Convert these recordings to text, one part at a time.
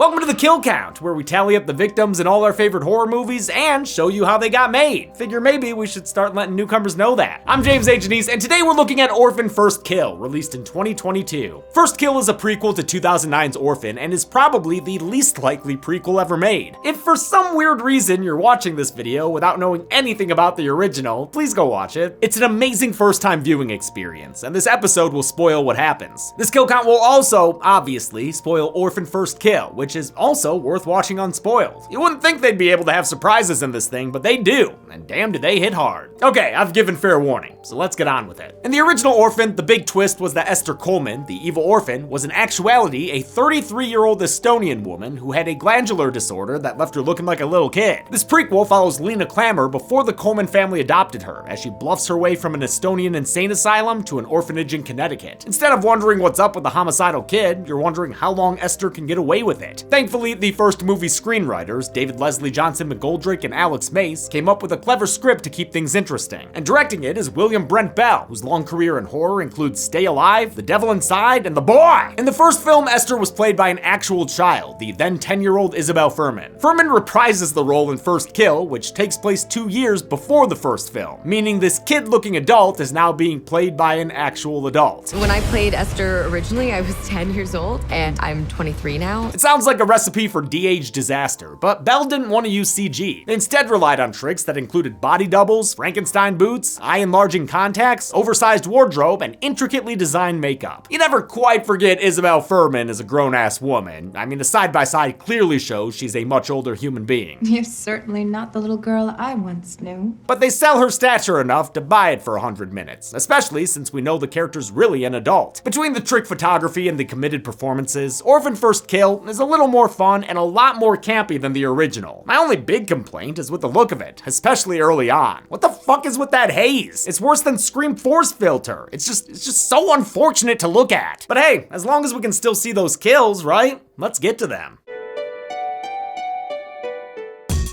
Welcome to the Kill Count, where we tally up the victims in all our favorite horror movies and show you how they got made. Figure maybe we should start letting newcomers know that. I'm James A. Janice, and today we're looking at Orphan First Kill, released in 2022. First Kill is a prequel to 2009's Orphan and is probably the least likely prequel ever made. If for some weird reason you're watching this video without knowing anything about the original, please go watch it. It's an amazing first-time viewing experience, and this episode will spoil what happens. This Kill Count will also, obviously, spoil Orphan First Kill, which is also worth watching unspoiled. You wouldn't think they'd be able to have surprises in this thing, but they do, and damn do they hit hard. Okay, I've given fair warning, so let's get on with it. In the original Orphan, the big twist was that Esther Coleman, the evil orphan, was in actuality a 33-year-old Estonian woman who had a glandular disorder that left her looking like a little kid. This prequel follows Lena Klammer before the Coleman family adopted her, as she bluffs her way from an Estonian insane asylum to an orphanage in Connecticut. Instead of wondering what's up with the homicidal kid, you're wondering how long Esther can get away with it. Thankfully, the first movie screenwriters, David Leslie Johnson McGoldrick and Alex Mace, came up with a clever script to keep things interesting. And directing it is William Brent Bell, whose long career in horror includes Stay Alive, The Devil Inside, and The Boy! In the first film, Esther was played by an actual child, the then 10-year-old Isabel Fuhrman. Fuhrman reprises the role in First Kill, which takes place 2 years before the first film, meaning this kid-looking adult is now being played by an actual adult. When I played Esther originally, I was 10 years old, and I'm 23 now. It sounds like a recipe for de-age disaster, but Bell didn't want to use CG. They instead relied on tricks that included body doubles, Frankenstein boots, eye-enlarging contacts, oversized wardrobe, and intricately designed makeup. You never quite forget Isabel Fuhrman as a grown-ass woman. I mean, the side-by-side clearly shows she's a much older human being. You're certainly not the little girl I once knew. But they sell her stature enough to buy it for 100 minutes, especially since we know the character's really an adult. Between the trick photography and the committed performances, Orphan First Kill is a little more fun and a lot more campy than the original. My only big complaint is with the look of it, especially early on. What the fuck is with that haze? It's worse than Scream 4's filter. It's just so unfortunate to look at. But hey, as long as we can still see those kills, right? Let's get to them.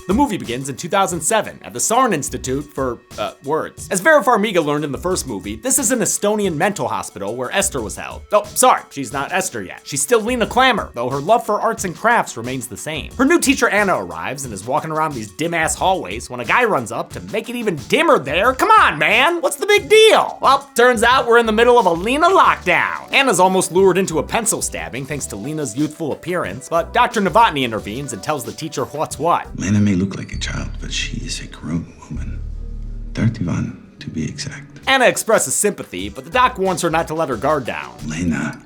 The movie begins in 2007 at the Sarn Institute for, Words. As Vera Farmiga learned in the first movie, this is an Estonian mental hospital where Esther was held. Oh, sorry, she's not Esther yet. She's still Lena Klammer, though her love for arts and crafts remains the same. Her new teacher Anna arrives and is walking around these dim-ass hallways when a guy runs up to make it even dimmer there. Come on, man, what's the big deal? Well, turns out we're in the middle of a Lena lockdown. Anna's almost lured into a pencil stabbing thanks to Lena's youthful appearance, but Dr. Novotny intervenes and tells the teacher what's what. Lena may look like a child, but she is a grown woman. 31, to be exact. Anna expresses sympathy, but the doc warns her not to let her guard down. Lena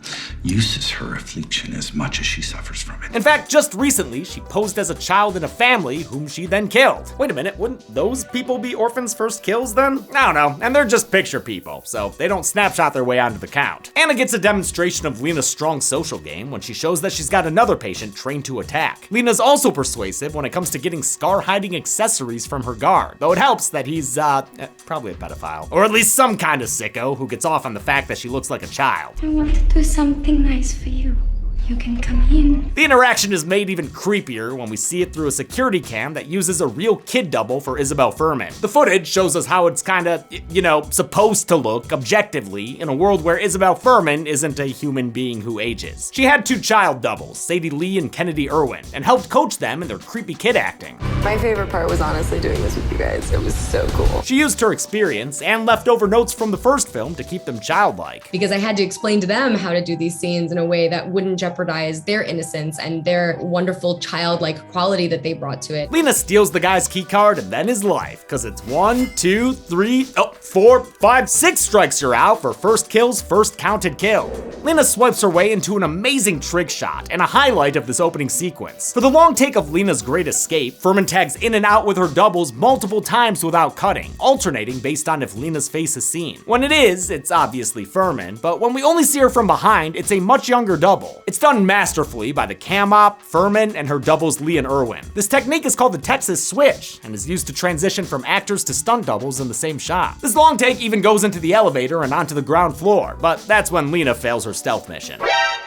uses her affliction as much as she suffers from it. In fact, just recently, she posed as a child in a family whom she then killed. Wait a minute, wouldn't those people be Orphan's first kills then? I don't know, and they're just picture people, so they don't snapshot their way onto the count. Anna gets a demonstration of Lena's strong social game when she shows that she's got another patient trained to attack. Lena's also persuasive when it comes to getting scar-hiding accessories from her guard, though it helps that he's, probably a pedophile. Or at least some kind of sicko who gets off on the fact that she looks like a child. I want to do something nice for you. You can come in. The interaction is made even creepier when we see it through a security cam that uses a real kid double for Isabel Fuhrman. The footage shows us how it's kinda, supposed to look objectively in a world where Isabel Fuhrman isn't a human being who ages. She had 2 child doubles, Sadie Lee and Kennedy Irwin, and helped coach them in their creepy kid acting. My favorite part was honestly doing this with you guys. It was so cool. She used her experience and leftover notes from the first film to keep them childlike. Because I had to explain to them how to do these scenes in a way that wouldn't jeopardize their innocence and their wonderful childlike quality that they brought to it. Lena steals the guy's key card and then his life, cause it's 1, 2, 3, 4, 5, 6 strikes you're out for First Kill's first counted kill. Lena swipes her way into an amazing trick shot and a highlight of this opening sequence. For the long take of Lena's great escape, Fuhrman tags in and out with her doubles multiple times without cutting, alternating based on if Lena's face is seen. When it is, it's obviously Fuhrman, but when we only see her from behind, it's a much younger double. It's done masterfully by the cam op, Fuhrman, and her doubles Lee and Irwin. This technique is called the Texas switch and is used to transition from actors to stunt doubles in the same shot. This long take even goes into the elevator and onto the ground floor, but that's when Lena fails her stealth mission.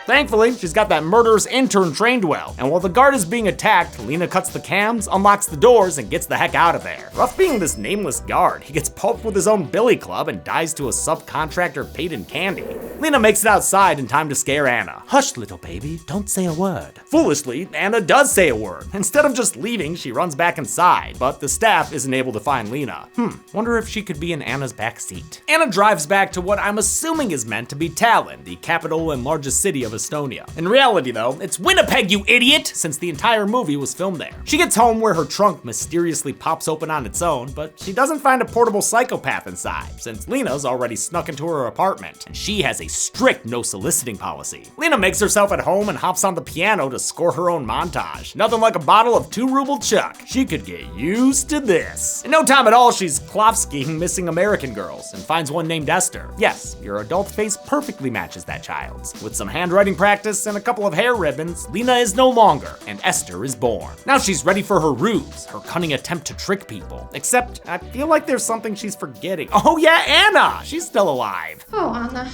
Thankfully, she's got that murderous intern trained well, and while the guard is being attacked, Lena cuts the cams, unlocks the doors, and gets the heck out of there. Rough being this nameless guard. He gets pulped with his own billy club and dies to a subcontractor paid in candy. Lena makes it outside in time to scare Anna. Hush, little baby, don't say a word. Foolishly, Anna does say a word. Instead of just leaving, she runs back inside, but the staff isn't able to find Lena. Wonder if she could be in Anna's back seat. Anna drives back to what I'm assuming is meant to be Tallinn, the capital and largest city of Estonia. In reality though, it's Winnipeg, you idiot, since the entire movie was filmed there. She gets home where her trunk mysteriously pops open on its own, but she doesn't find a portable psychopath inside, since Lena's already snuck into her apartment, and she has a strict no soliciting policy. Lena makes herself at home and hops on the piano to score her own montage. Nothing like a bottle of 2-ruble Chuck. She could get used to this. In no time at all, she's Klofskiing missing American girls and finds one named Esther. Yes, your adult face perfectly matches that child's. With some handwriting practice and a couple of hair ribbons, Lena is no longer, and Esther is born. Now she's ready for her ruse, her cunning attempt to trick people. Except, I feel like there's something she's forgetting. Oh yeah, Anna! She's still alive. Oh, Anna.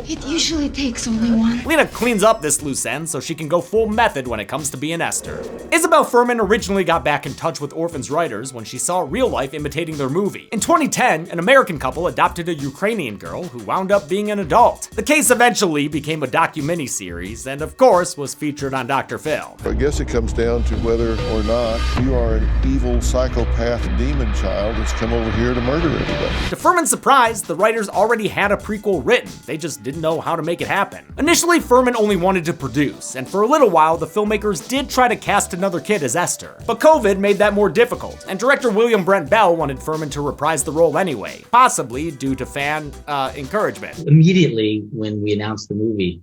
It usually takes only one. Lena cleans up this loose end so she can go full method when it comes to being Esther. Isabel Fuhrman originally got back in touch with Orphan's writers when she saw real life imitating their movie. In 2010, an American couple adopted a Ukrainian girl who wound up being an adult. The case eventually became a docu-mini series and of course was featured on Dr. Phil. I guess it comes down to whether or not you are an evil psychopath demon child that's come over here to murder everybody. To Fuhrman's surprise, the writers already had a prequel written. They just didn't know how to make it happen. Initially, Fuhrman only wanted to produce, and for a little while, the filmmakers did try to cast another kid as Esther. But COVID made that more difficult, and director William Brent Bell wanted Fuhrman to reprise the role anyway, possibly due to fan encouragement. Immediately when we announced the movie,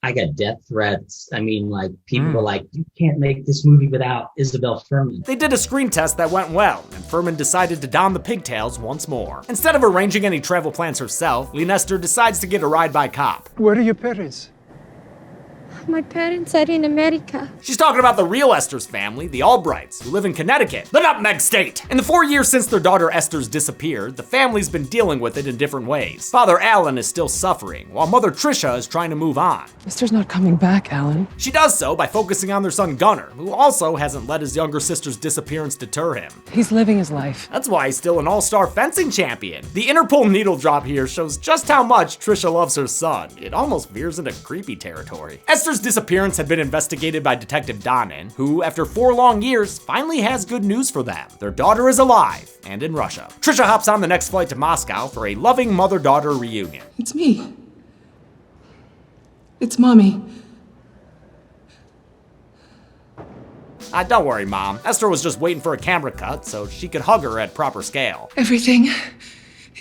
I got death threats. I mean, like, people were like, you can't make this movie without Isabel Fuhrman. They did a screen test that went well, and Fuhrman decided to don the pigtails once more. Instead of arranging any travel plans herself, Esther decides to get a ride by cop. Where are your parents? My parents are in America. She's talking about the real Esther's family, the Albrights, who live in Connecticut, the Nutmeg State. In the 4 years since their daughter Esther's disappeared, the family's been dealing with it in different ways. Father Alan is still suffering, while Mother Tricia is trying to move on. Esther's not coming back, Alan. She does so by focusing on their son Gunnar, who also hasn't let his younger sister's disappearance deter him. He's living his life. That's why he's still an all-star fencing champion. The Interpol needle drop here shows just how much Tricia loves her son. It almost veers into creepy territory. Esther's disappearance had been investigated by Detective Donin, who, after 4 long years, finally has good news for them. Their daughter is alive, and in Russia. Tricia hops on the next flight to Moscow for a loving mother-daughter reunion. It's me. It's Mommy. Don't worry, Mom. Esther was just waiting for a camera cut so she could hug her at proper scale. Everything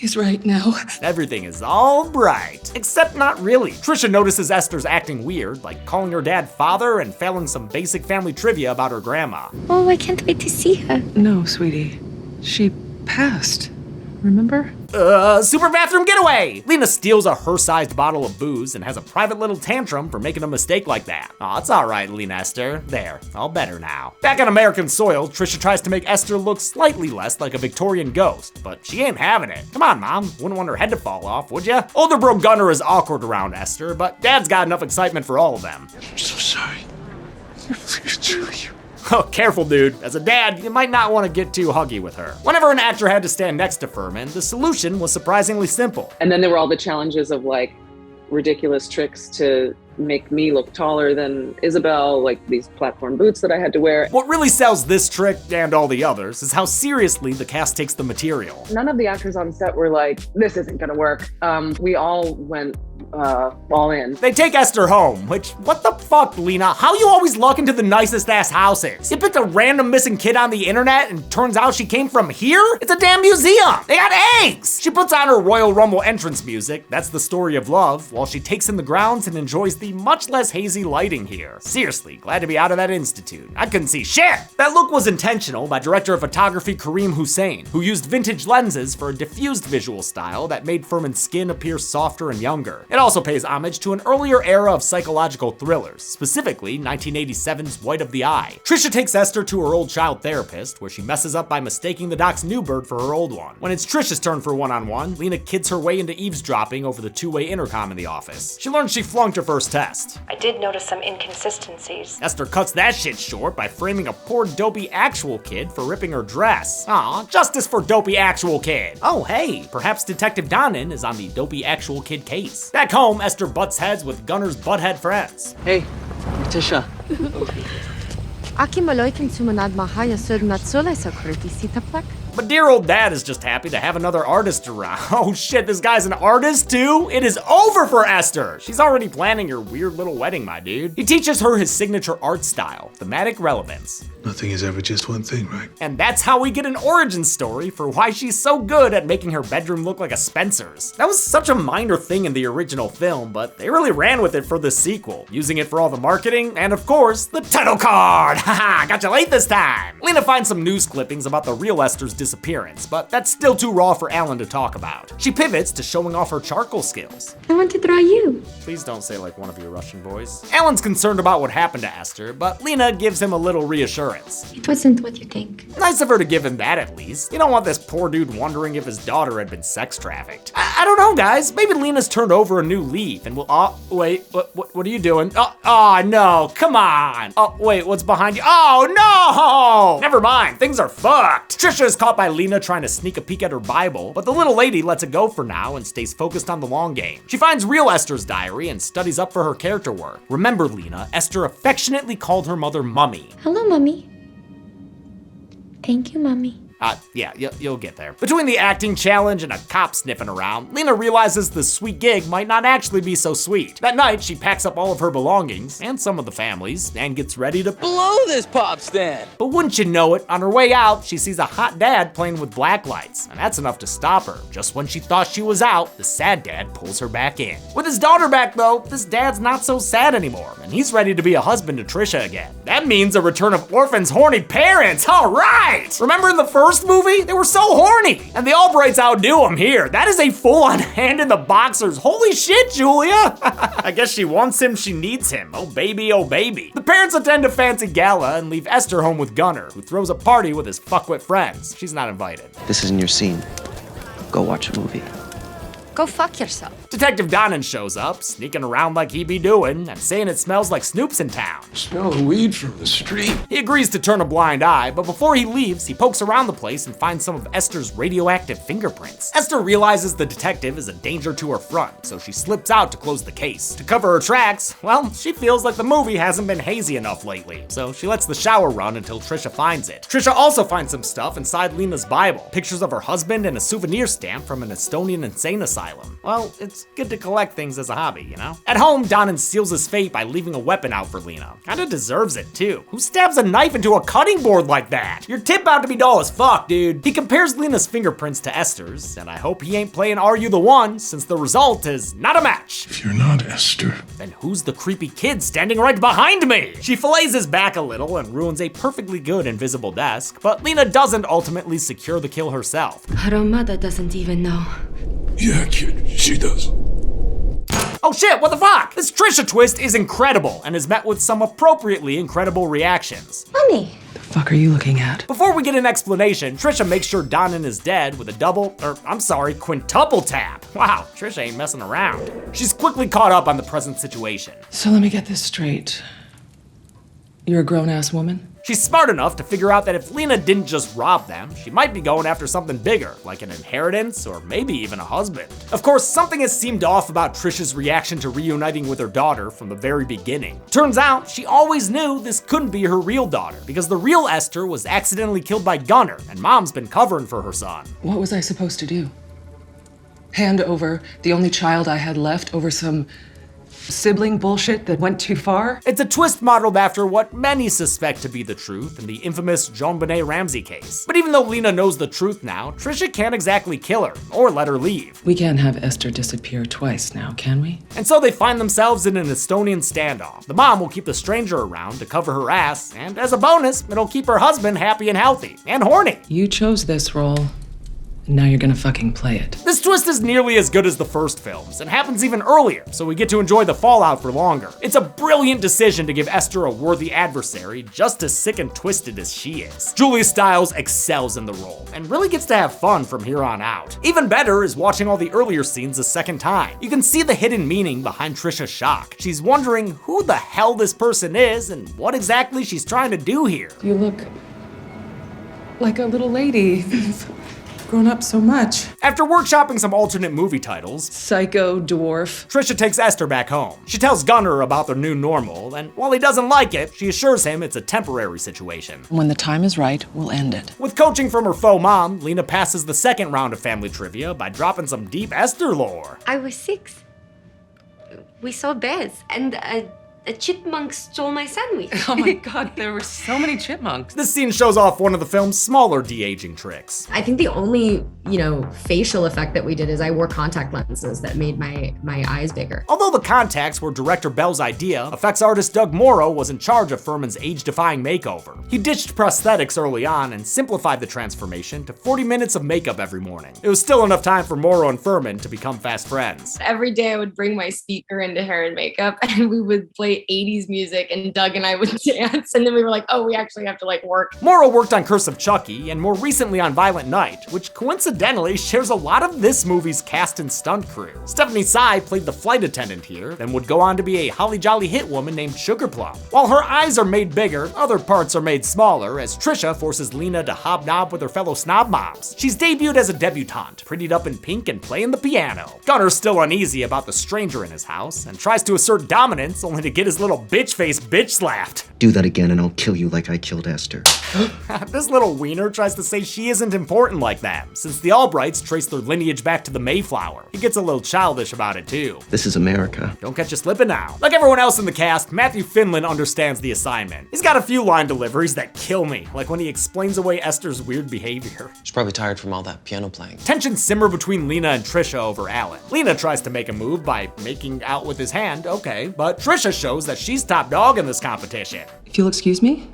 is right now. Everything is all bright. Except not really. Tricia notices Esther's acting weird, like calling her dad father and failing some basic family trivia about her grandma. Oh, I can't wait to see her. No, sweetie. She passed. Remember? Super bathroom getaway! Lena steals a her-sized bottle of booze and has a private little tantrum for making a mistake like that. Aw, it's alright, Lena Esther. There, all better now. Back on American soil, Tricia tries to make Esther look slightly less like a Victorian ghost, but she ain't having it. Come on, Mom, wouldn't want her head to fall off, would ya? Older bro Gunnar is awkward around Esther, but Dad's got enough excitement for all of them. I'm so sorry. Truly. Oh, careful, dude. As a dad, you might not want to get too huggy with her. Whenever an actor had to stand next to Fuhrman, the solution was surprisingly simple. And then there were all the challenges of like ridiculous tricks to make me look taller than Isabel, like these platform boots that I had to wear. What really sells this trick and all the others is how seriously the cast takes the material. None of the actors on set were like, this isn't gonna work. We all went all in. They take Esther home, which, what the fuck, Lena? How you always luck into the nicest ass houses? You picked a random missing kid on the internet and turns out she came from here? It's a damn museum. They got eggs. She puts on her Royal Rumble entrance music, that's the story of love, while she takes in the grounds and enjoys the much less hazy lighting here. Seriously, glad to be out of that institute. I couldn't see shit. That look was intentional by director of photography Kareem Hussein, who used vintage lenses for a diffused visual style that made Fuhrman's skin appear softer and younger. Esther. It also pays homage to an earlier era of psychological thrillers, specifically 1987's White of the Eye. Trisha takes Esther to her old child therapist, where she messes up by mistaking the doc's new bird for her old one. When it's Trisha's turn for one-on-one, Lena kids her way into eavesdropping over the two-way intercom in the office. She learns she flunked her first test. I did notice some inconsistencies. Esther cuts that shit short by framing a poor dopey actual kid for ripping her dress. Aw, justice for dopey actual kid. Oh hey, perhaps Detective Donnan is on the dopey actual kid case. Back home, Esther butts heads with Gunner's butthead friends. Hey, Tisha. But dear old dad is just happy to have another artist around. Oh shit, this guy's an artist too? It is over for Esther! She's already planning her weird little wedding, my dude. He teaches her his signature art style, thematic relevance. Nothing is ever just one thing, right? And that's how we get an origin story for why she's so good at making her bedroom look like a Spencer's. That was such a minor thing in the original film, but they really ran with it for the sequel, using it for all the marketing and, of course, the title card! Haha, got you late this time! Lena finds some news clippings about the real Esther's disappearance, but that's still too raw for Alan to talk about. She pivots to showing off her charcoal skills. I want to draw you. Please don't say like one of your Russian boys. Alan's concerned about what happened to Esther, but Lena gives him a little reassurance. It wasn't what you think. Nice of her to give him that at least. You don't want this poor dude wondering if his daughter had been sex trafficked. I don't know, guys. Maybe Lena's turned over a new leaf and will. Oh, wait, what are you doing? Oh, no, come on. Oh, wait, what's behind you? Oh, no! Never mind, things are fucked. Trisha is caught by Lena trying to sneak a peek at her Bible, but the little lady lets it go for now and stays focused on the long game. She finds real Esther's diary and studies up for her character work. Remember, Lena, Esther affectionately called her mother Mummy. Hello, Mommy. Thank you, Mommy. Yeah, you'll get there. Between the acting challenge and a cop sniffing around, Lena realizes the sweet gig might not actually be so sweet. That night, she packs up all of her belongings, and some of the family's, and gets ready to Blow this pop stand. But wouldn't you know it, on her way out, she sees a hot dad playing with black lights, and that's enough to stop her. Just when she thought she was out, the sad dad pulls her back in. With his daughter back though, this dad's not so sad anymore, and he's ready to be a husband to Trisha again. That means a return of Orphan's horny parents, all right! Remember in the first movie? They were so horny! And the Albrights outdo them here. That is a full-on hand in the boxers. Holy shit, Julia! I guess she wants him, she needs him. Oh baby, oh baby. The parents attend a fancy gala and leave Esther home with Gunner, who throws a party with his fuckwit friends. She's not invited. This isn't your scene. Go watch a movie. Go fuck yourself. Detective Donnan shows up, sneaking around like he be doing, and saying it smells like Snoop's in town. Smell the weed from the street. He agrees to turn a blind eye, but before he leaves, he pokes around the place and finds some of Esther's radioactive fingerprints. Esther realizes the detective is a danger to her front, so she slips out to close the case. To cover her tracks, well, she feels like the movie hasn't been hazy enough lately, so she lets the shower run until Trisha finds it. Trisha also finds some stuff inside Lena's Bible, pictures of her husband and a souvenir stamp from an Estonian insane asylum. Well, it's good to collect things as a hobby, you know? At home, Donnan seals his fate by leaving a weapon out for Lena. Kinda deserves it, too. Who stabs a knife into a cutting board like that? Your tip out to be dull as fuck, dude. He compares Lena's fingerprints to Esther's, and I hope he ain't playing Are You the One, since the result is not a match. If you're not Esther, Then who's the creepy kid standing right behind me? She fillets his back a little and ruins a perfectly good invisible desk, but Lena doesn't ultimately secure the kill herself. Her mother doesn't even know. yeah, kid, she does. Oh shit, what the fuck? This Trisha twist is incredible and is met with some appropriately incredible reactions. Mommy. The fuck are you looking at? Before we get an explanation, Trisha makes sure Donnan is dead with a quintuple tap. Wow, Trisha ain't messing around. She's quickly caught up on the present situation. So let me get this straight. You're a grown-ass woman? She's smart enough to figure out that if Lena didn't just rob them, she might be going after something bigger, like an inheritance or maybe even a husband. Of course, something has seemed off about Trisha's reaction to reuniting with her daughter from the very beginning. Turns out, she always knew this couldn't be her real daughter, because the real Esther was accidentally killed by Gunner, and Mom's been covering for her son. What was I supposed to do? Hand over the only child I had left over some sibling bullshit that went too far? It's a twist modeled after what many suspect to be the truth in the infamous JonBenet Ramsey case. But even though Lena knows the truth now, Trisha can't exactly kill her or let her leave. We can't have Esther disappear twice now, can we? And so they find themselves in an Estonian standoff. The mom will keep the stranger around to cover her ass, and as a bonus, it'll keep her husband happy and healthy, and horny. You chose this role. Now you're gonna fucking play it. This twist is nearly as good as the first films, and happens even earlier, so we get to enjoy the fallout for longer. It's a brilliant decision to give Esther a worthy adversary, just as sick and twisted as she is. Julia Stiles excels in the role, and really gets to have fun from here on out. Even better is watching all the earlier scenes a second time. You can see the hidden meaning behind Trisha's shock. She's wondering who the hell this person is, and what exactly she's trying to do here. You look like a little lady. Grown up so much. After workshopping some alternate movie titles, Psycho Dwarf. Trisha takes Esther back home. She tells Gunnar about their new normal, and while he doesn't like it, she assures him it's a temporary situation. When the time is right, we'll end it. With coaching from her faux mom, Lena passes the second round of family trivia by dropping some deep Esther lore. I was 6. We saw bears, and a chipmunk stole my sandwich. Oh my god, there were so many chipmunks. This scene shows off one of the film's smaller de-aging tricks. I think the only, facial effect that we did is I wore contact lenses that made my eyes bigger. Although the contacts were director Bell's idea, effects artist Doug Morrow was in charge of Furman's age-defying makeover. He ditched prosthetics early on and simplified the transformation to 40 minutes of makeup every morning. It was still enough time for Morrow and Furman to become fast friends. Every day I would bring my speaker into hair and makeup and we would play 80s music and Doug and I would dance, and then we were like, oh, we actually have to work. Morrow worked on Curse of Chucky and more recently on Violent Night, which coincidentally shares a lot of this movie's cast and stunt crew. Stephanie Sy played the flight attendant here, then would go on to be a holly jolly hit woman named Sugar Plum. While her eyes are made bigger, other parts are made smaller as Trisha forces Lena to hobnob with her fellow snob moms. She's debuted as a debutante, prettied up in pink and playing the piano. Gunner's still uneasy about the stranger in his house and tries to assert dominance only to get his little bitch face bitch slapped. Do that again and I'll kill you like I killed Esther. This little wiener tries to say she isn't important like them, since the Albrights trace their lineage back to the Mayflower. He gets a little childish about it too. This is America. Don't catch you slipping now. Like everyone else in the cast, Matthew Finlan understands the assignment. He's got a few line deliveries that kill me, like when he explains away Esther's weird behavior. She's probably tired from all that piano playing. Tensions simmer between Lena and Trisha over Alan. Lena tries to make a move by making out with his hand, okay, but Trisha shows that she's top dog in this competition. If you'll excuse me,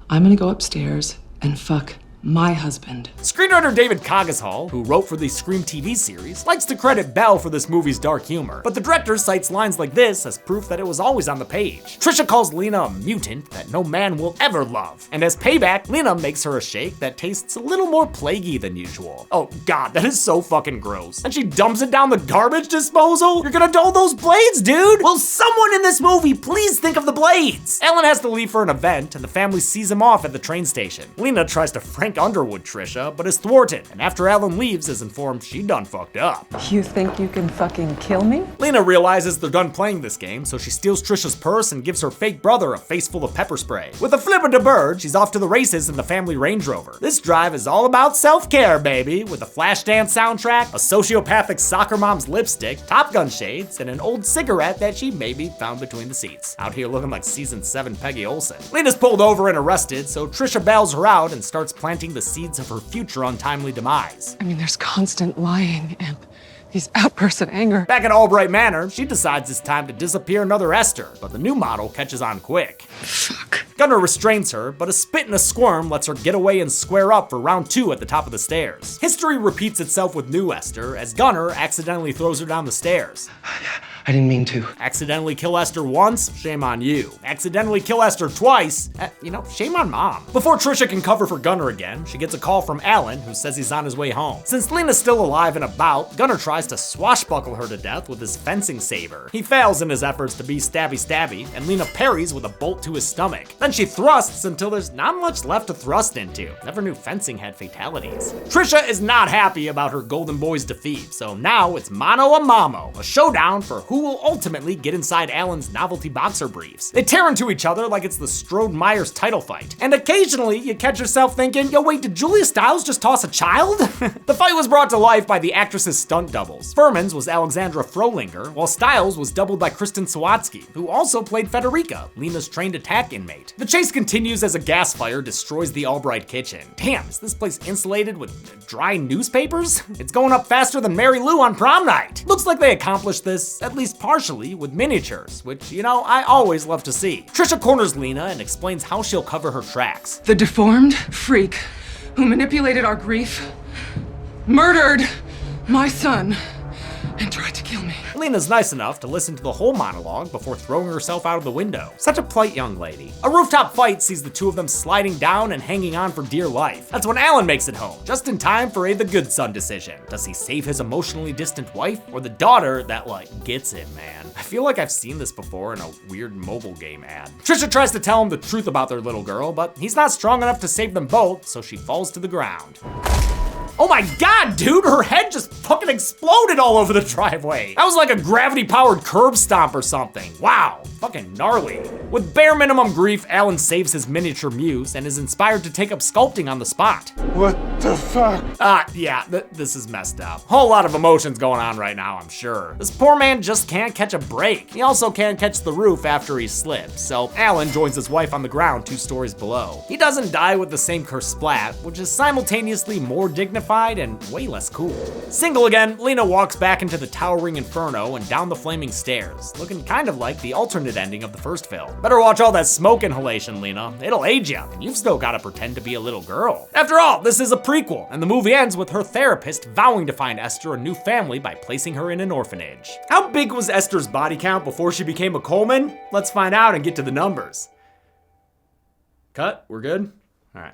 I'm gonna go upstairs and fuck my husband. Screenwriter David Coggeshall, who wrote for the Scream TV series, likes to credit Bell for this movie's dark humor, but the director cites lines like this as proof that it was always on the page. Trisha calls Lena a mutant that no man will ever love, and as payback, Lena makes her a shake that tastes a little more plaguey than usual. Oh god, that is so fucking gross. And she dumps it down the garbage disposal? You're gonna dull those blades, dude? Will someone in this movie please think of the blades? Ellen has to leave for an event, and the family sees him off at the train station. Lena tries to Frank Underwood Trisha, but is thwarted, and after Alan leaves is informed she done fucked up. You think you can fucking kill me? Lena realizes they're done playing this game, so she steals Trisha's purse and gives her fake brother a face full of pepper spray. With a flip of the bird, she's off to the races in the family Range Rover. This drive is all about self-care, baby, with a Flashdance soundtrack, a sociopathic soccer mom's lipstick, Top Gun shades, and an old cigarette that she maybe found between the seats. Out here looking like season 7 Peggy Olson. Lena's pulled over and arrested, so Trisha bails her out and starts planting the seeds of her future untimely demise. I mean, there's constant lying and these outbursts of anger. Back at Albright Manor, she decides it's time to disappear another Esther, but the new model catches on quick. Fuck. Gunnar restrains her, but a spit and a squirm lets her get away and square up for round 2 at the top of the stairs. History repeats itself with new Esther, as Gunnar accidentally throws her down the stairs. I didn't mean to. Accidentally kill Esther once? Shame on you. Accidentally kill Esther twice? Shame on mom. Before Trisha can cover for Gunnar again, she gets a call from Alan, who says he's on his way home. Since Lena's still alive and about, Gunnar tries to swashbuckle her to death with his fencing saber. He fails in his efforts to be stabby, and Lena parries with a bolt to his stomach. Then she thrusts until there's not much left to thrust into. Never knew fencing had fatalities. Trisha is not happy about her Golden Boy's defeat, so now it's mano a mano, a showdown for who will ultimately get inside Alan's novelty boxer briefs. They tear into each other like it's the Strode-Myers title fight. And occasionally, you catch yourself thinking, yo wait, did Julia Stiles just toss a child? The fight was brought to life by the actress's stunt doubles. Furman's was Alexandra Frolinger, while Stiles was doubled by Kristen Sawatsky, who also played Federica, Lena's trained attack inmate. The chase continues as a gas fire destroys the Albright kitchen. Damn, is this place insulated with dry newspapers? It's going up faster than Mary Lou on prom night. Looks like they accomplished this, at least partially, with miniatures, which, I always love to see. Trisha corners Lena and explains how she'll cover her tracks. The deformed freak who manipulated our grief murdered my son and tried to kill me. Lena's nice enough to listen to the whole monologue before throwing herself out of the window. Such a polite young lady. A rooftop fight sees the two of them sliding down and hanging on for dear life. That's when Alan makes it home, just in time for the good son decision. Does he save his emotionally distant wife or the daughter that gets him, man? I feel like I've seen this before in a weird mobile game ad. Trisha tries to tell him the truth about their little girl, but he's not strong enough to save them both, so she falls to the ground. Oh my god, dude, her head just fucking exploded all over the driveway. That was like a gravity-powered curb stomp or something. Wow, fucking gnarly. With bare minimum grief, Alan saves his miniature muse and is inspired to take up sculpting on the spot. What the fuck? Yeah, this is messed up. Whole lot of emotions going on right now, I'm sure. This poor man just can't catch a break. He also can't catch the roof after he slips, so Alan joins his wife on the ground 2 stories below. He doesn't die with the same curse splat, which is simultaneously more dignified and way less cool. Single again, Lena walks back into the towering inferno and down the flaming stairs, looking kind of like the alternate ending of the first film. Better watch all that smoke inhalation, Lena. It'll age you, and you've still gotta pretend to be a little girl. After all, this is a prequel, and the movie ends with her therapist vowing to find Esther a new family by placing her in an orphanage. How big was Esther's body count before she became a Coleman? Let's find out and get to the numbers. Cut, we're good? All right.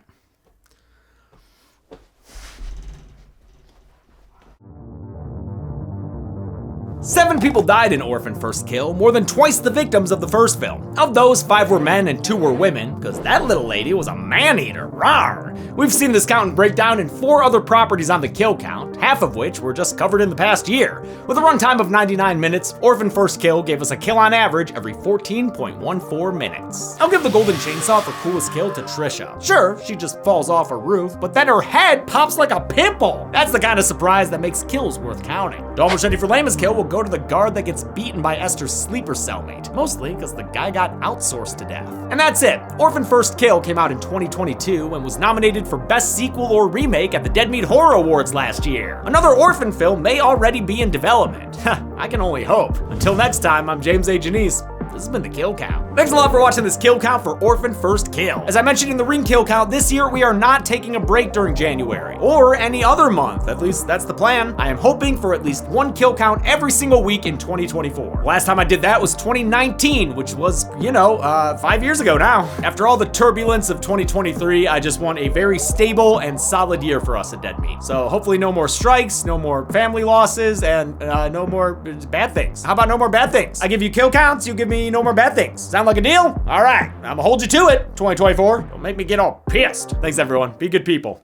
7 people died in Orphan First Kill, more than twice the victims of the first film. Of those, 5 were men and 2 were women, because that little lady was a man-eater, rawr. We've seen this count and breakdown in 4 other properties on the kill count, half of which were just covered in the past year. With a runtime of 99 minutes, Orphan First Kill gave us a kill on average every 14.14 minutes. I'll give the golden chainsaw for coolest kill to Trisha. Sure, she just falls off a roof, but then her head pops like a pimple. That's the kind of surprise that makes kills worth counting. Dollar Machete for lamest kill will go to the guard that gets beaten by Esther's sleeper cellmate, mostly because the guy got outsourced to death. And that's it. Orphan First Kill came out in 2022 and was nominated for Best Sequel or Remake at the Dead Meat Horror Awards last year. Another Orphan film may already be in development. I can only hope. Until next time, I'm James A. Janice. This has been the Kill Count. Thanks a lot for watching this Kill Count for Orphan First Kill. As I mentioned in the Ring Kill Count, this year we are not taking a break during January, or any other month, at least that's the plan. I am hoping for at least 1 kill count every single week in 2024. Last time I did that was 2019, which was, 5 years ago now. After all the turbulence of 2023, I just want a very stable and solid year for us at Dead Meat. So hopefully no more strikes, no more family losses, and no more bad things. How about no more bad things? I give you kill counts, you give me no more bad things. Sound like a deal? All right, I'm gonna hold you to it, 2024. Don't make me get all pissed. Thanks everyone, be good people.